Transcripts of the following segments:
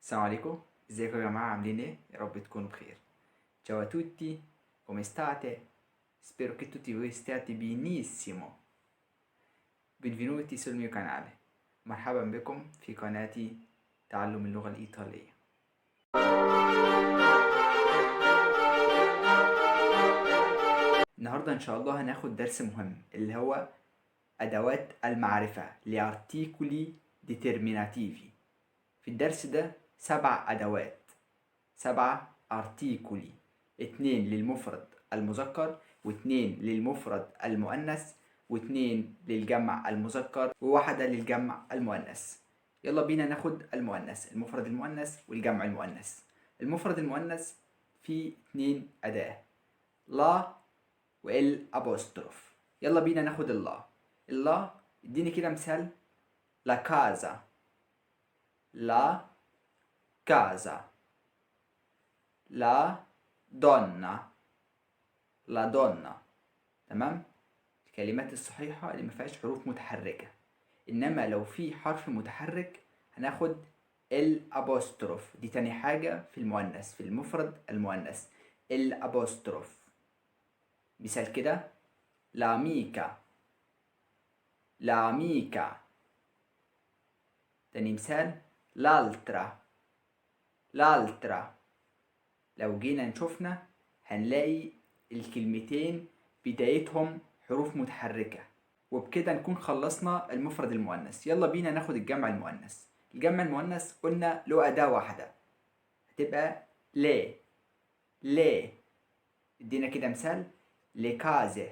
السلام عليكم. ازيكم يا جماعة؟ عاملين ايه؟ يا رب تكونوا بخير. Ciao a tutti, come state? Spero che tutti voi stiate benissimo. Benvenuti sul mio canale. مرحبا بكم في قناتي تعلم اللغة الإيطالية. النهاردة إن شاء الله هناخد درس مهم اللي هو أدوات المعرفة gli articoli determinativi. في الدرس ده 7 أدوات، 7 articoli، 2 للمفرد المذكر و2 للمفرد المؤنث و2 للجمع المذكر وواحدة للجمع المؤنث. يلا بينا ناخد المؤنث، المفرد المؤنث والجمع المؤنث. المفرد المؤنث فيه 2 أداة، لا وال أبوستروف. يلا بينا ناخد اللا. اديني كده مثال: لا كازا، لا كازا، لا donna، لا donna. تمام؟ الكلمات الصحيحة اللي مفيهاش حروف متحركة، إنما لو في حرف متحرك هناخد الأبوستروف. دي تاني حاجة في المؤنث، في المفرد المؤنث الأبوستروف. مثال كده: l'amica، l'amica. تاني مثال: l'altra، l'altra. لو جينا نشوفنا هنلاقي الكلمتين بدايتهم حروف متحركة. وبكده نكون خلصنا المفرد المؤنث. يلا بينا ناخد الجمع المؤنث. الجمع المؤنث قلنا له أداة واحدة، هتبقى ليه. ليه. ادينا كده مثال: le case،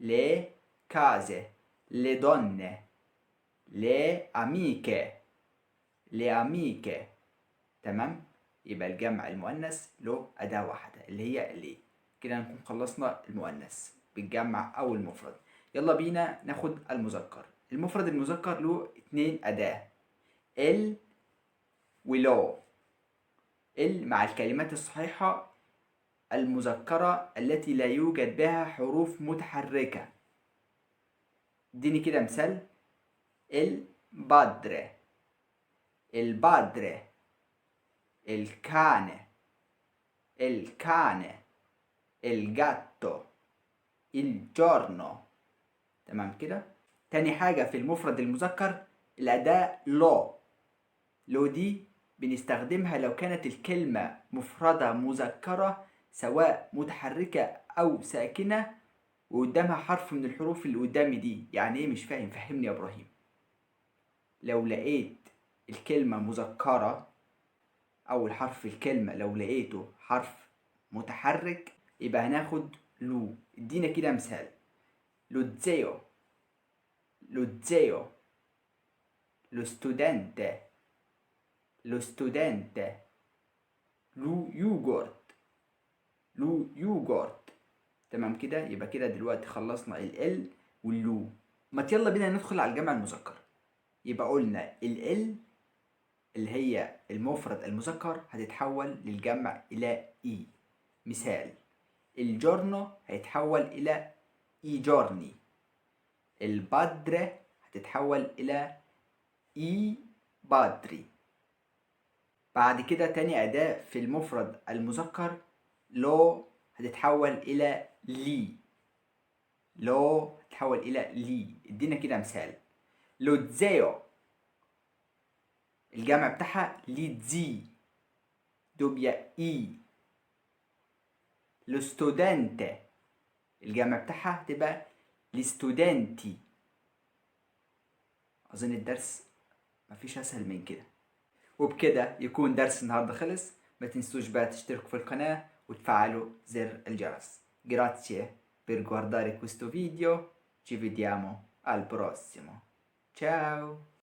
le case، le donne، le amiche، le amiche. تمام؟ يبقى الجمع المؤنث له أداة واحدة اللي هي ليه. كده نكون خلصنا المؤنث بالجمع أو المفرد. يلا بينا ناخد المذكر. المفرد المذكر له 2 أداة، ال ولو. ال مع الكلمات الصحيحة المذكرة التي لا يوجد بها حروف متحركة. اديني كده مثال: البادre، البادre، الكانه، الكانه، il gatto، il giorno. تمام كده؟ تاني حاجة في المفرد المذكر الأداة لو دي بنستخدمها لو كانت الكلمة مفردة مذكرة سواء متحركة أو ساكنة وقدامها حرف من الحروف اللي قدامي دي. يعني ايه؟ مش فاهم، فهمني يا إبراهيم. لو لقيت الكلمة مذكرة أول حرف في الكلمة لو لقيته حرف متحرك يبقى هناخد لو. ادينا كده مثال: lo zio، lo zio، lo studente، lo studente، lo yogurt، lo yogurt. تمام كده؟ يبقى كده دلوقتي خلصنا ال واللو. ما يلا بينا ندخل على الجمع المذكر. يبقى قلنا ال اللي هي المفرد المذكر هتتحول للجمع إلى إي. مثال: الجورنو هيتحول إلى إي جورني، البادرة هتتحول إلى إي بادري. بعد كده تاني أداة في المفرد المذكر لو هتتحول إلى لي، لو هتتحول إلى لي. ادينا كده مثال: لو زيو الجمع بتاعها ليتزي دوبيا إي. لو ستودنت الجمع بتاعها تبقى لستودنتي. أظن الدرس مفيش أسهل من كده. وبكده يكون درس النهاردة خلص. ما تنسوش بقى تشتركوا في القناة وتفعلوا زر الجرس. Grazie per guardare questo video. Ci vediamo al prossimo. Ciao!